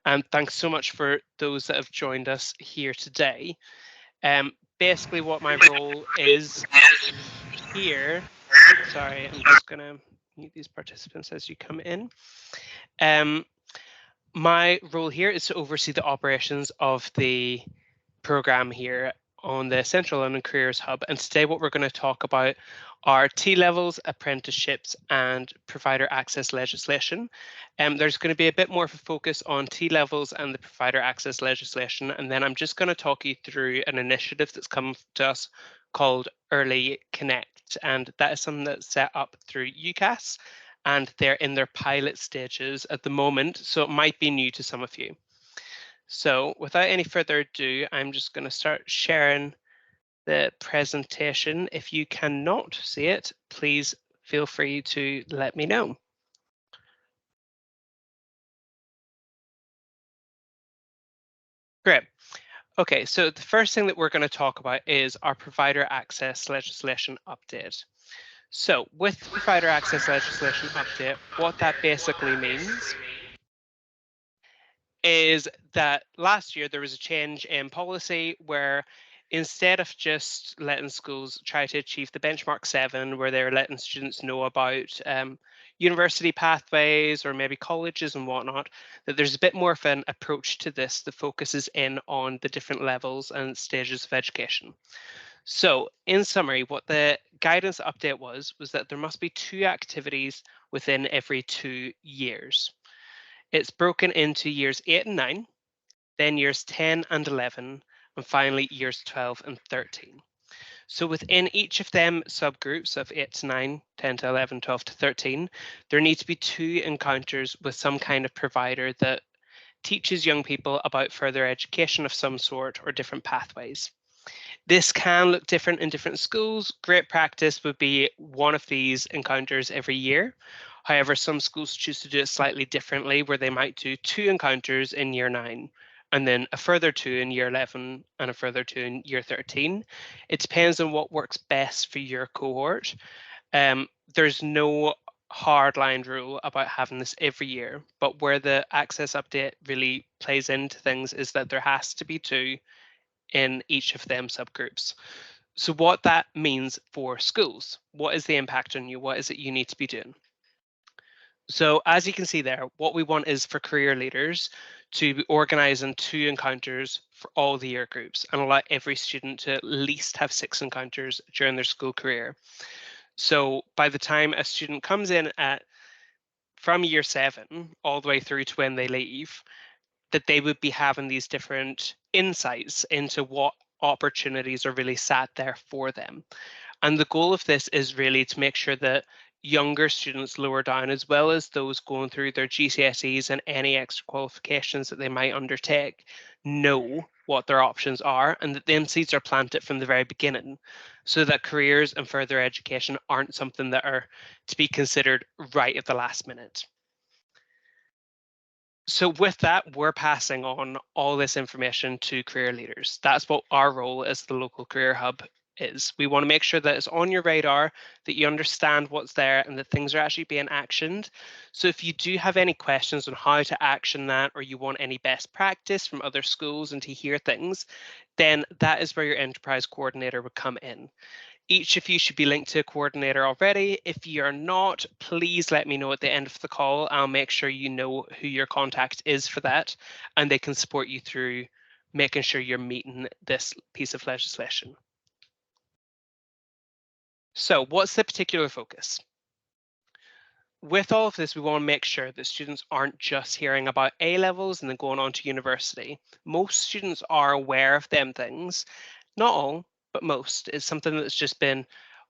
And thanks so much for those that have joined us here today. Basically what my role is here, sorry, I'm just going to mute these participants as you come in. My role here is to oversee the operations of the program here on the Central London Careers Hub. And today what we're going to talk about are T-levels, apprenticeships and provider access legislation. There's going to be a bit more of a focus on T-levels and the provider access legislation. And then I'm just going to talk you through an initiative that's come to us called Early Connect. And that is something that's set up through UCAS, and they're in their pilot stages at the moment. So it might be new to some of you. So without any further ado, I'm just going to start sharing the presentation. If you cannot see it, please feel free to let me know. Great. Okay, so the first thing that we're going to talk about is our provider access legislation update. So with the provider access legislation update, what that basically means is that last year there was a change in policy where instead of just letting schools try to achieve the benchmark 7, where they're letting students know about university pathways or maybe colleges and whatnot, that there's a bit more of an approach to this that focuses in on the different levels and stages of education. So in summary, what the guidance update was that there must be 2 activities within every 2 years. It's broken into years 8 and 9, then years 10 and 11, and finally years 12 and 13. So within each of them subgroups of 8 to 9, 10 to 11, 12 to 13, there need to be 2 encounters with some kind of provider that teaches young people about further education of some sort or different pathways. This can look different in different schools. Great practice would be one of these encounters every year. However, some schools choose to do it slightly differently, where they might do 2 encounters in year 9, and then a further 2 in year 11, and a further 2 in year 13. It depends on what works best for your cohort. There's no hard-line rule about having this every year, but where the access update really plays into things is that there has to be 2 in each of them subgroups. So what that means for schools, what is the impact on you? What is it you need to be doing? So as you can see there, what we want is for career leaders to be organising 2 encounters for all the year groups and allow every student to at least have 6 encounters during their school career. So by the time a student comes in from year 7 all the way through to when they leave, that they would be having these different insights into what opportunities are really sat there for them. And the goal of this is really to make sure that younger students lower down, as well as those going through their GCSEs and any extra qualifications that they might undertake, know what their options are, and that then seeds are planted from the very beginning, so that careers and further education aren't something that are to be considered right at the last minute. So with that, we're passing on all this information to career leaders. That's what our role as the local career hub is. We want to make sure that it's on your radar, that you understand what's there and that things are actually being actioned. So if you do have any questions on how to action that, or you want any best practice from other schools and to hear things, then that is where your enterprise coordinator would come in. Each of you should be linked to a coordinator already. If you're not, please let me know at the end of the call. I'll make sure you know who your contact is for that, and they can support you through making sure you're meeting this piece of legislation. So what's the particular focus? With all of this, we want to make sure that students aren't just hearing about A levels and then going on to university. Most students are aware of them things, not all, but most. It's something that's just been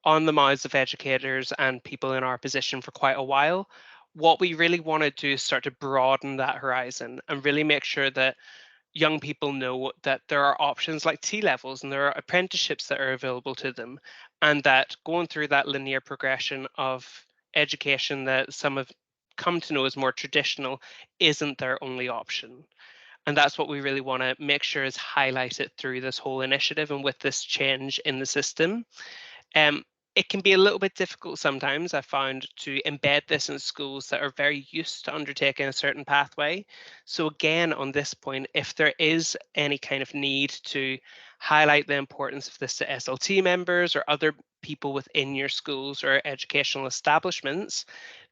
on the mouths of educators and people in our position for quite a while. What we really want to do is start to broaden that horizon and really make sure that young people know that there are options like T-levels and there are apprenticeships that are available to them, and that going through that linear progression of education that some have come to know as more traditional isn't their only option. And that's what we really want to make sure is highlighted through this whole initiative and with this change in the system. It can be a little bit difficult sometimes, I found, to embed this in schools that are very used to undertaking a certain pathway. So again, on this point, if there is any kind of need to highlight the importance of this to SLT members or other people within your schools or educational establishments,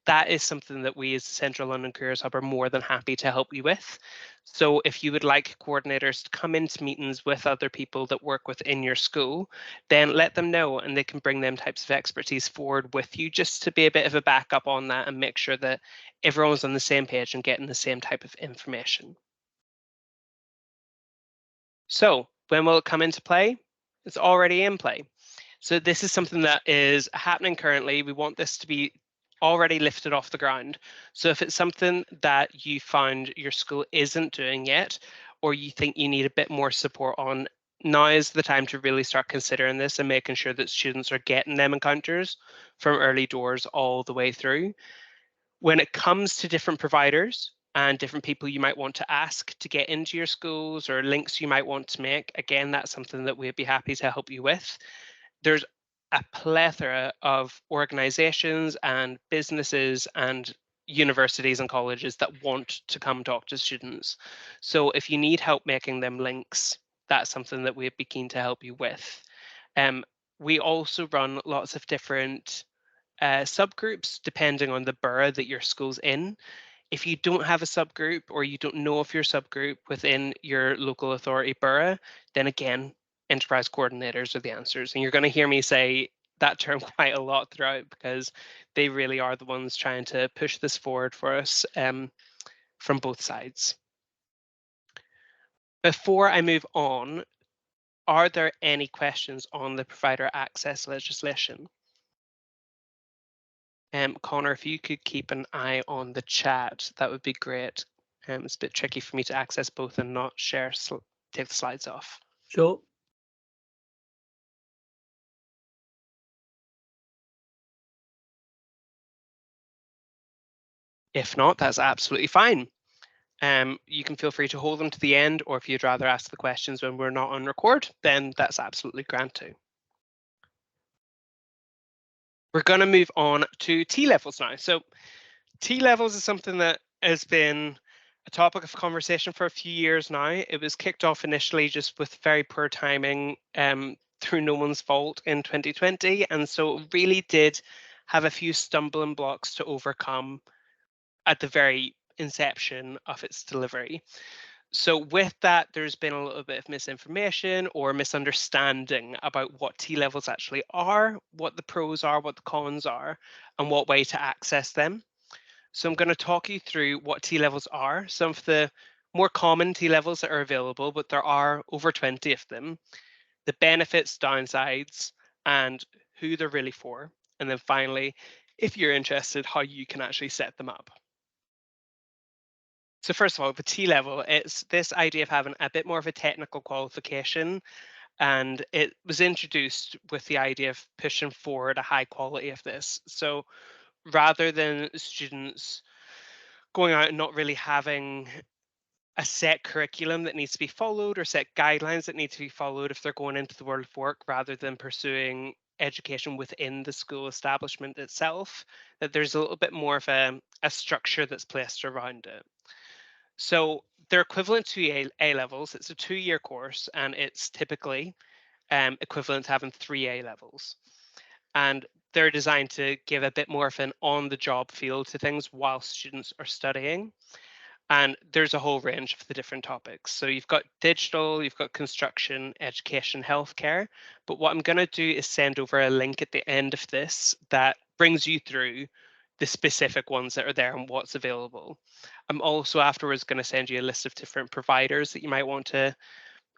that is something that we as the Central London Careers Hub are more than happy to help you with. So if you would like coordinators to come into meetings with other people that work within your school, then let them know and they can bring them types of expertise forward with you just to be a bit of a backup on that and make sure that everyone's on the same page and getting the same type of information. So when will it come into play? It's already in play. So this is something that is happening currently. We want this to be already lifted off the ground. So if it's something that you found your school isn't doing yet, or you think you need a bit more support on, now is the time to really start considering this and making sure that students are getting them encounters from early doors all the way through. When it comes to different providers and different people you might want to ask to get into your schools or links you might want to make, again, that's something that we'd be happy to help you with. There's a plethora of organizations and businesses and universities and colleges that want to come talk to students. So if you need help making them links, that's something that we'd be keen to help you with. Um, we also run lots of different subgroups depending on the borough that your school's in. If you don't have a subgroup or you don't know of your subgroup within your local authority borough, then again, enterprise coordinators are the answers. And you're going to hear me say that term quite a lot throughout because they really are the ones trying to push this forward for us from both sides. Before I move on, are there any questions on the provider access legislation? Connor, if you could keep an eye on the chat, that would be great. It's a bit tricky for me to access both and not share, take the slides off. Sure. If not, that's absolutely fine. You can feel free to hold them to the end, or if you'd rather ask the questions when we're not on record, then that's absolutely grand too. We're going to move on to T-levels now. So T-levels is something that has been a topic of conversation for a few years now. It was kicked off initially just with very poor timing through no one's fault in 2020. And so it really did have a few stumbling blocks to overcome at the very inception of its delivery. So with that, there's been a little bit of misinformation or misunderstanding about what T-levels actually are, what the pros are, what the cons are, and what way to access them. So I'm going to talk you through what T-levels are, some of the more common T-levels that are available, but there are over 20 of them, the benefits, downsides, and who they're really for. And then finally, if you're interested, how you can actually set them up. So first of all, the T-level, it's this idea of having a bit more of a technical qualification, and it was introduced with the idea of pushing forward a high quality of this. So rather than students going out and not really having a set curriculum that needs to be followed or set guidelines that need to be followed if they're going into the world of work rather than pursuing education within the school establishment itself, that there's a little bit more of a structure that's placed around it. So they're equivalent to A levels. It's a 2-year course and it's typically equivalent to having 3 A levels. And they're designed to give a bit more of an on-the-job feel to things while students are studying. And there's a whole range of the different topics. So you've got digital, you've got construction, education, healthcare. But what I'm going to do is send over a link at the end of this that brings you through the specific ones that are there and what's available. I'm also afterwards going to send you a list of different providers that you might want to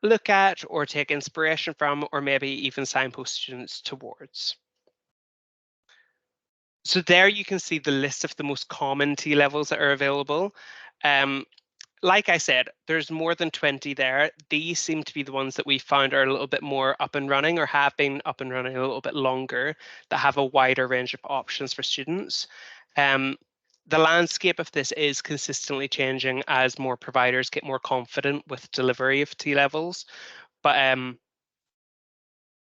look at or take inspiration from, or maybe even signpost students towards. So there you can see the list of the most common T levels that are available. Like I said, there's more than 20 there. These seem to be the ones that we found are a little bit more up and running or have been up and running a little bit longer, that have a wider range of options for students. The landscape of this is consistently changing as more providers get more confident with delivery of T levels. But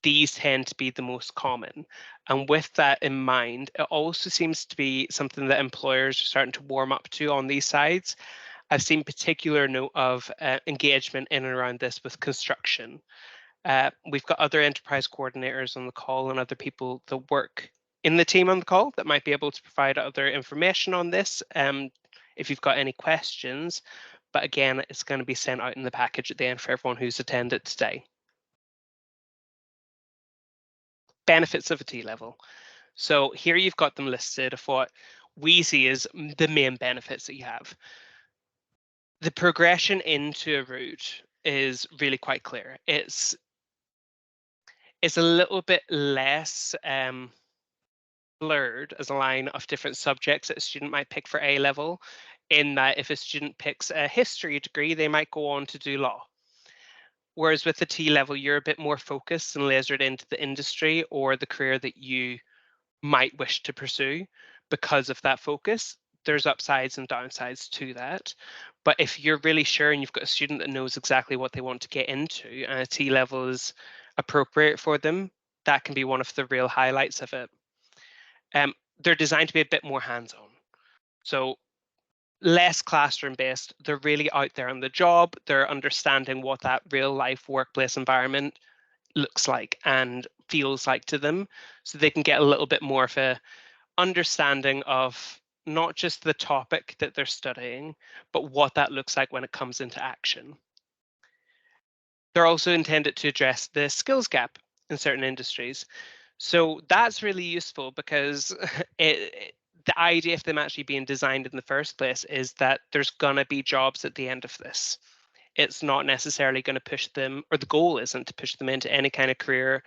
these tend to be the most common. And with that in mind, it also seems to be something that employers are starting to warm up to on these sides. I've seen particular note of engagement in and around this with construction. We've got other enterprise coordinators on the call and other people that work in the team on the call that might be able to provide other information on this if you've got any questions. But again, it's going to be sent out in the package at the end for everyone who's attended today. Benefits of a T-level. So here you've got them listed of what we see as the main benefits that you have. The progression into a route is really quite clear. It's a little bit less blurred as a line of different subjects that a student might pick for A level, in that if a student picks a history degree, they might go on to do law. Whereas with the T level, you're a bit more focused and lasered into the industry or the career that you might wish to pursue because of that focus. There's upsides and downsides to that. But if you're really sure and you've got a student that knows exactly what they want to get into and a T level is appropriate for them, that can be one of the real highlights of it. They're designed to be a bit more hands-on. So less classroom based. They're really out there on the job. They're understanding what that real life workplace environment looks like and feels like to them. So they can get a little bit more of a understanding of not just the topic that they're studying, but what that looks like when it comes into action. They're also intended to address the skills gap in certain industries. So that's really useful because the idea of them actually being designed in the first place is that there's going to be jobs at the end of this. It's not necessarily going to push them, or the goal isn't to push them into any kind of career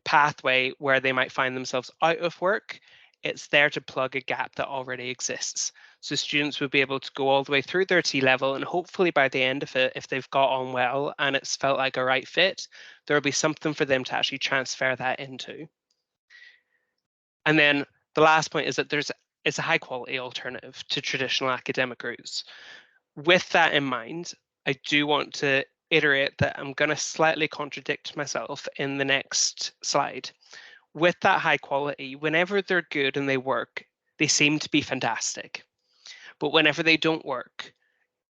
pathway where they might find themselves out of work. It's there to plug a gap that already exists. So students would be able to go all the way through their T level, and hopefully by the end of it, if they've got on well and it's felt like a right fit, there'll be something for them to actually transfer that into. And then the last point is that it's a high quality alternative to traditional academic routes. With that in mind, I do want to iterate that I'm going to slightly contradict myself in the next slide. With that high quality, whenever they're good and they work, they seem to be fantastic. But whenever they don't work,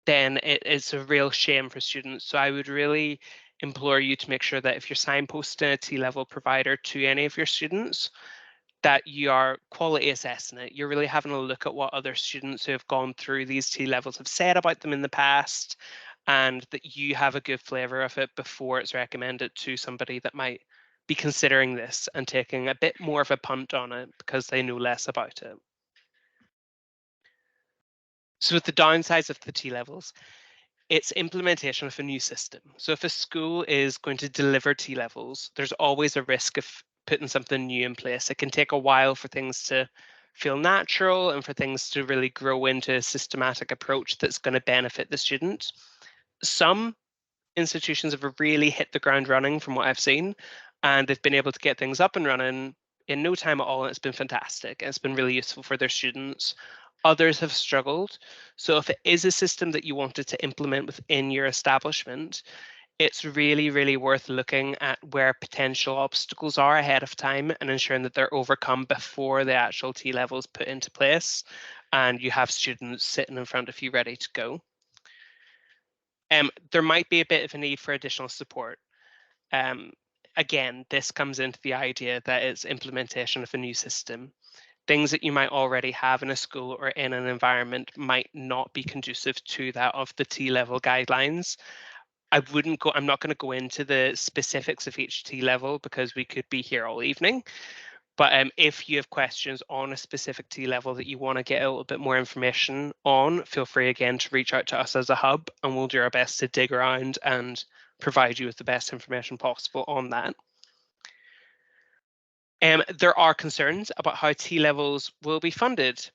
then it's a real shame for students. So I would really implore you to make sure that if you're signposting a T-level provider to any of your students, that you are quality assessing it. You're really having a look at what other students who have gone through these T levels have said about them in the past, and that you have a good flavour of it before it's recommended to somebody that might be considering this and taking a bit more of a punt on it because they know less about it. So with the downsides of the T levels, it's implementation of a new system. So if a school is going to deliver T levels, there's always a risk of putting something new in place. It can take a while for things to feel natural and for things to really grow into a systematic approach that's going to benefit the student. Some institutions have really hit the ground running from what I've seen, and they've been able to get things up and running in no time at all, and it's been fantastic. It's been really useful for their students. Others have struggled. So if it is a system that you wanted to implement within your establishment, it's really, really worth looking at where potential obstacles are ahead of time and ensuring that they're overcome before the actual T levels put into place and you have students sitting in front of you ready to go. There might be a bit of a need for additional support. Again, this comes into the idea that it's implementation of a new system. Things that you might already have in a school or in an environment might not be conducive to that of the T-level guidelines. I'm not going to go into the specifics of each T level because we could be here all evening. But if you have questions on a specific T level that you want to get a little bit more information on, feel free again to reach out to us as a hub and we'll do our best to dig around and provide you with the best information possible on that. There are concerns about how T levels will be funded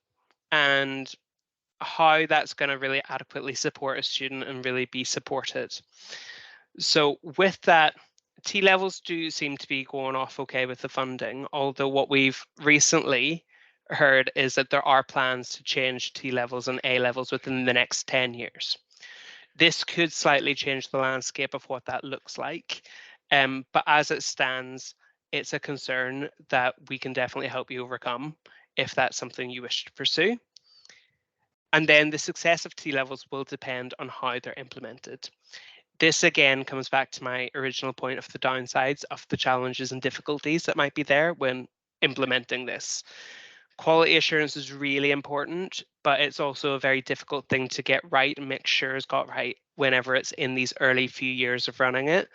and how that's going to really adequately support a student and really be supported. So with that, T levels do seem to be going off okay with the funding, although what we've recently heard is that there are plans to change T levels and A levels within the next 10 years. This could slightly change the landscape of what that looks like. But as it stands, it's a concern that we can definitely help you overcome if that's something you wish to pursue. And then the success of T-levels will depend on how they're implemented. This again comes back to my original point of the downsides of the challenges and difficulties that might be there when implementing this. Quality assurance is really important, but it's also a very difficult thing to get right and make sure it's got right whenever it's in these early few years of running it.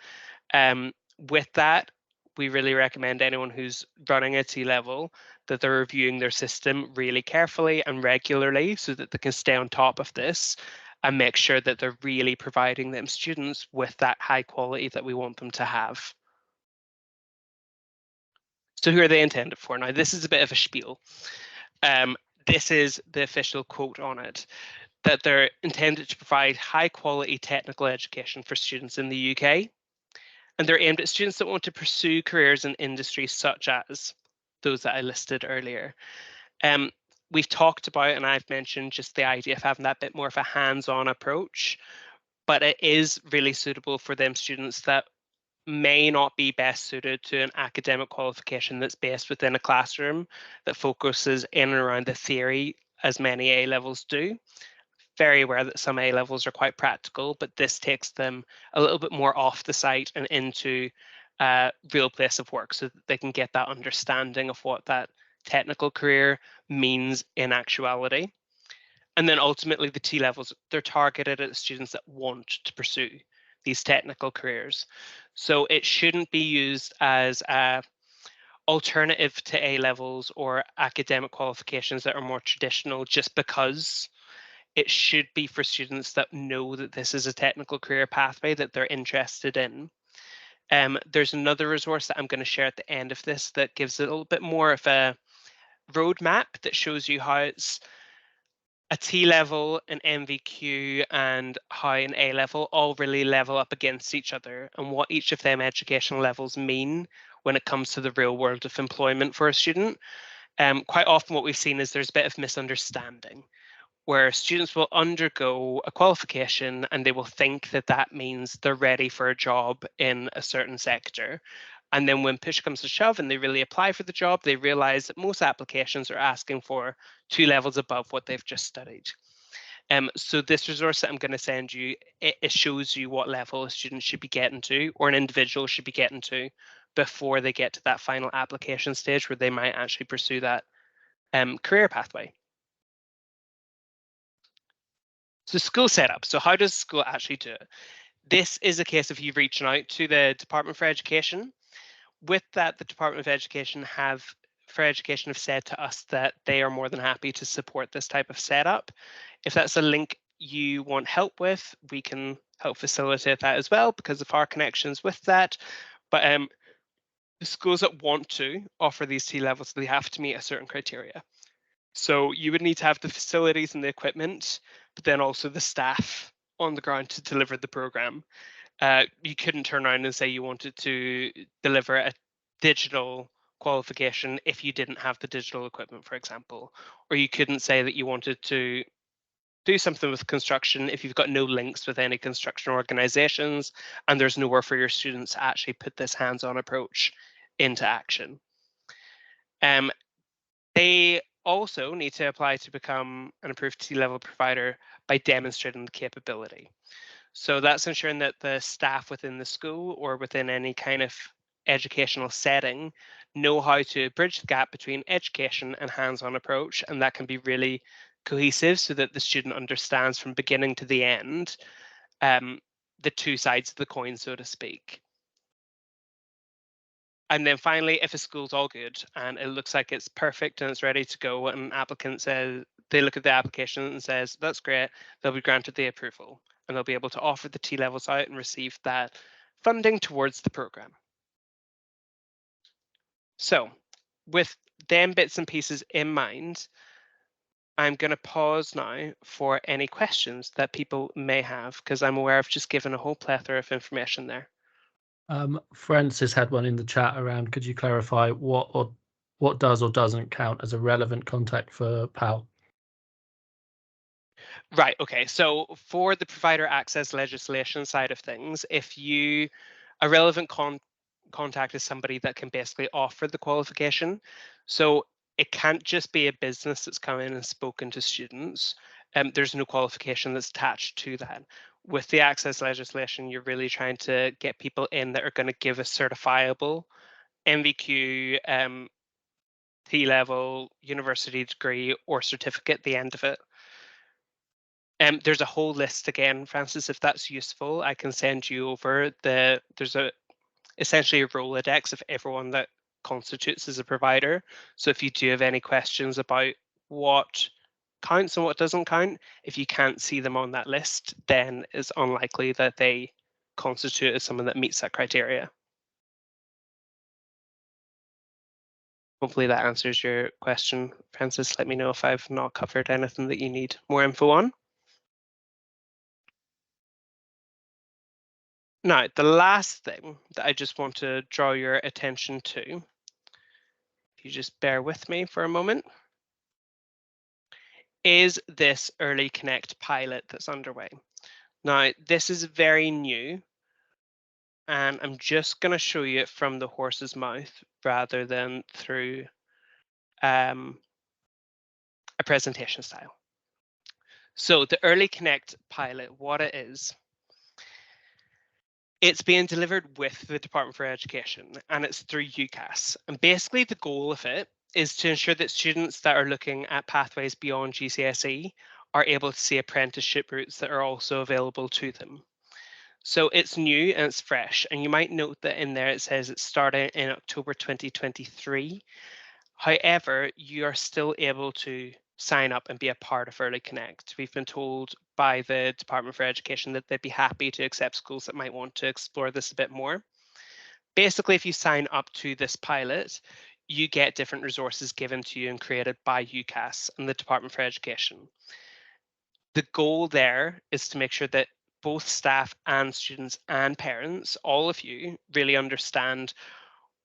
With that, we really recommend anyone who's running a T-level that they're reviewing their system really carefully and regularly so that they can stay on top of this and make sure that they're really providing them students with that high quality that we want them to have. So who are they intended for? Now, this is a bit of a spiel. This is the official quote on it, that they're intended to provide high quality technical education for students in the UK. And they're aimed at students that want to pursue careers in industries such as those that I listed earlier. Um, we've talked about, and I've mentioned just the idea of having that bit more of a hands-on approach, but it is really suitable for them students that may not be best suited to an academic qualification that's based within a classroom that focuses in and around the theory as many A levels do. Very aware that some A levels are quite practical, but this takes them a little bit more off the site and into a real place of work so that they can get that understanding of what that technical career means in actuality. And then ultimately the T levels, they're targeted at students that want to pursue these technical careers. So it shouldn't be used as a alternative to A levels or academic qualifications that are more traditional just because. It should be for students that know that this is a technical career pathway that they're interested in. There's another resource that I'm going to share at the end of this that gives a little bit more of a roadmap that shows you how it's a T level, an MVQ, and how an A level all really level up against each other and what each of them educational levels mean when it comes to the real world of employment for a student. Quite often what we've seen is there's a bit of misunderstanding where students will undergo a qualification and they will think that that means they're ready for a job in a certain sector. And then when push comes to shove and they really apply for the job, they realize that most applications are asking for 2 levels above what they've just studied. So this resource that I'm going to send you, it shows you what level a student should be getting to or an individual should be getting to before they get to that final application stage where they might actually pursue that career pathway. So school setup. So how does school actually do it? This is a case of you reaching out to the Department for Education. With that, the Department of Education have said to us that they are more than happy to support this type of setup. If that's a link you want help with, we can help facilitate that as well because of our connections with that. But the schools that want to offer these T levels, they have to meet a certain criteria. So you would need to have the facilities and the equipment, but then also the staff on the ground to deliver the program. You couldn't turn around and say you wanted to deliver a digital qualification if you didn't have the digital equipment, for example, or you couldn't say that you wanted to do something with construction if you've got no links with any construction organizations and there's nowhere for your students to actually put this hands-on approach into action. They also need to apply to become an approved T-level provider by demonstrating the capability. So that's ensuring that the staff within the school or within any kind of educational setting know how to bridge the gap between education and hands-on approach, and that can be really cohesive so that the student understands from beginning to the end the two sides of the coin, so to speak. And then finally, if a school's all good and it looks like it's perfect and it's ready to go, and an applicant says, they look at the application and says, that's great, they'll be granted the approval and they'll be able to offer the T levels out and receive that funding towards the program. So with them bits and pieces in mind, I'm going to pause now for any questions that people may have, because I'm aware I've just given a whole plethora of information there. Francis had one in the chat around, could you clarify what does or doesn't count as a relevant contact for PAL? Right, okay. So for the provider access legislation side of things, if you a relevant contact is somebody that can basically offer the qualification. So it can't just be a business that's come in and spoken to students. There's no qualification that's attached to that. With the access legislation, you're really trying to get people in that are going to give a certifiable NVQ, T-level, university degree, or certificate at the end of it. There's a whole list again, Francis, if that's useful. I can send you over there's essentially a Rolodex of everyone that constitutes as a provider. So if you do have any questions about what counts and what doesn't count, if you can't see them on that list, then it's unlikely that they constitute as someone that meets that criteria. Hopefully that answers your question, Francis. Let me know if I've not covered anything that you need more info on. Now, the last thing that I just want to draw your attention to, if you just bear with me for a moment, is this Early Connect pilot that's underway. Now, this is very new, and I'm just going to show you it from the horse's mouth rather than through a presentation style. So the Early Connect pilot, what it is, it's being delivered with the Department for Education, and it's through UCAS. And basically the goal of it is to ensure that students that are looking at pathways beyond GCSE are able to see apprenticeship routes that are also available to them. So it's new and it's fresh, and you might note that in there it says it's starting in October 2023. However, you are still able to sign up and be a part of Early Connect. We've been told by the Department for Education that they'd be happy to accept schools that might want to explore this a bit more. Basically, if you sign up to this pilot, you get different resources given to you and created by UCAS and the Department for Education. The goal there is to make sure that both staff and students and parents, all of you, really understand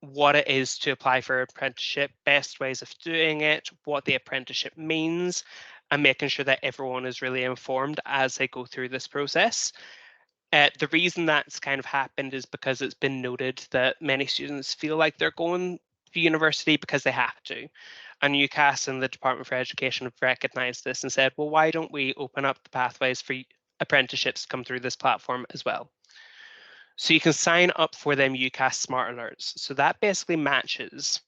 what it is to apply for apprenticeship, best ways of doing it, what the apprenticeship means, and making sure that everyone is really informed as they go through this process. The reason that's kind of happened is because it's been noted that many students feel like they're going to university because they have to. And UCAS and the Department for Education have recognised this and said, well, why don't we open up the pathways for apprenticeships to come through this platform as well? So you can sign up for them UCAS Smart Alerts. So that basically matches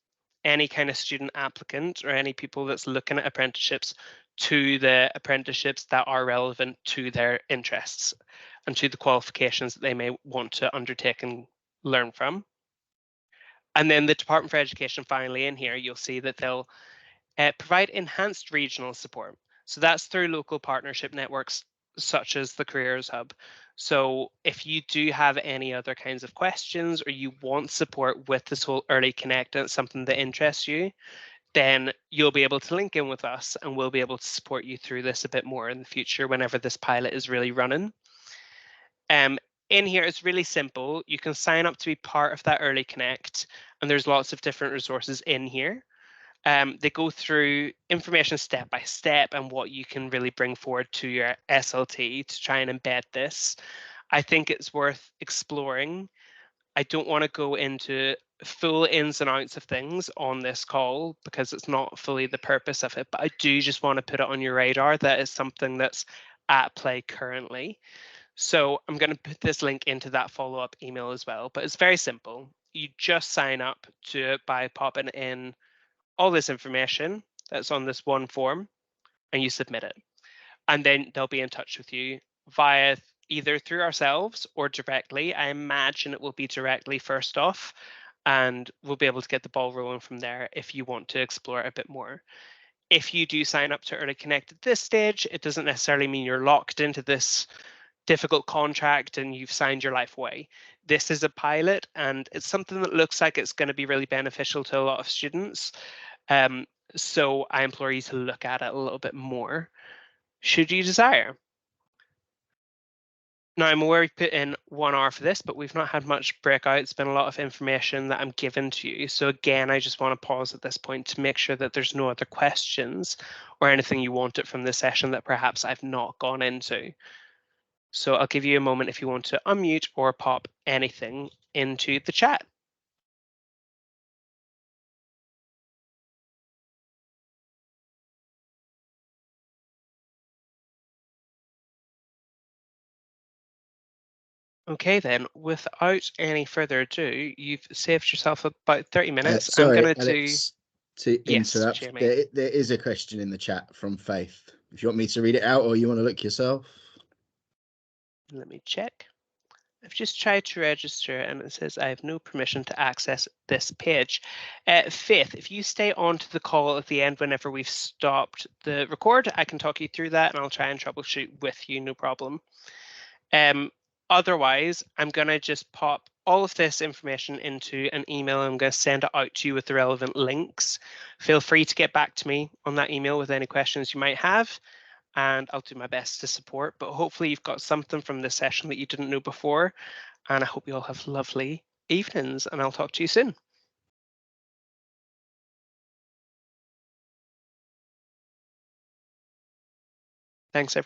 any kind of student applicant or any people that's looking at apprenticeships to the apprenticeships that are relevant to their interests and to the qualifications that they may want to undertake and learn from. And then the Department for Education, finally in here, you'll see that they'll provide enhanced regional support. So that's through local partnership networks such as the Careers Hub. So if you do have any other kinds of questions or you want support with this whole Early Connect and it's something that interests you, then you'll be able to link in with us and we'll be able to support you through this a bit more in the future whenever this pilot is really running. In here, it's really simple. You can sign up to be part of that Early Connect, and there's lots of different resources in here. They go through information step by step and what you can really bring forward to your SLT to try and embed this. I think it's worth exploring. I don't want to go into full ins and outs of things on this call because it's not fully the purpose of it, but I do just want to put it on your radar that is something that's at play currently. So I'm going to put this link into that follow-up email as well, but it's very simple. You just sign up to it by popping in all this information that's on this one form and you submit it. And then they'll be in touch with you via either through ourselves or directly. I imagine it will be directly first off, and we'll be able to get the ball rolling from there if you want to explore it a bit more. If you do sign up to Early Connect at this stage, it doesn't necessarily mean you're locked into this difficult contract and you've signed your life away. This is a pilot and it's something that looks like it's going to be really beneficial to a lot of students. So I implore you to look at it a little bit more, should you desire. Now, I'm aware we've put in 1 hour for this, but we've not had much breakout. It's been a lot of information that I'm given to you. So again, I just want to pause at this point to make sure that there's no other questions or anything you wanted from this session that perhaps I've not gone into. So I'll give you a moment if you want to unmute or pop anything into the chat. Okay, then, without any further ado, you've saved yourself about 30 minutes. I'm Sorry, going to do. Alex, to Yes, interrupt. Jamie. There is a question in the chat from Faith. If you want me to read it out or you want to look yourself. Let me check. I've just tried to register and it says I have no permission to access this page. Faith, if you stay on to the call at the end whenever we've stopped the record, I can talk you through that and I'll try and troubleshoot with you, no problem. Otherwise, I'm going to just pop all of this information into an email. I'm going to send it out to you with the relevant links. Feel free to get back to me on that email with any questions you might have, and I'll do my best to support. But hopefully you've got something from this session that you didn't know before, and I hope you all have lovely evenings, and I'll talk to you soon. Thanks, everyone.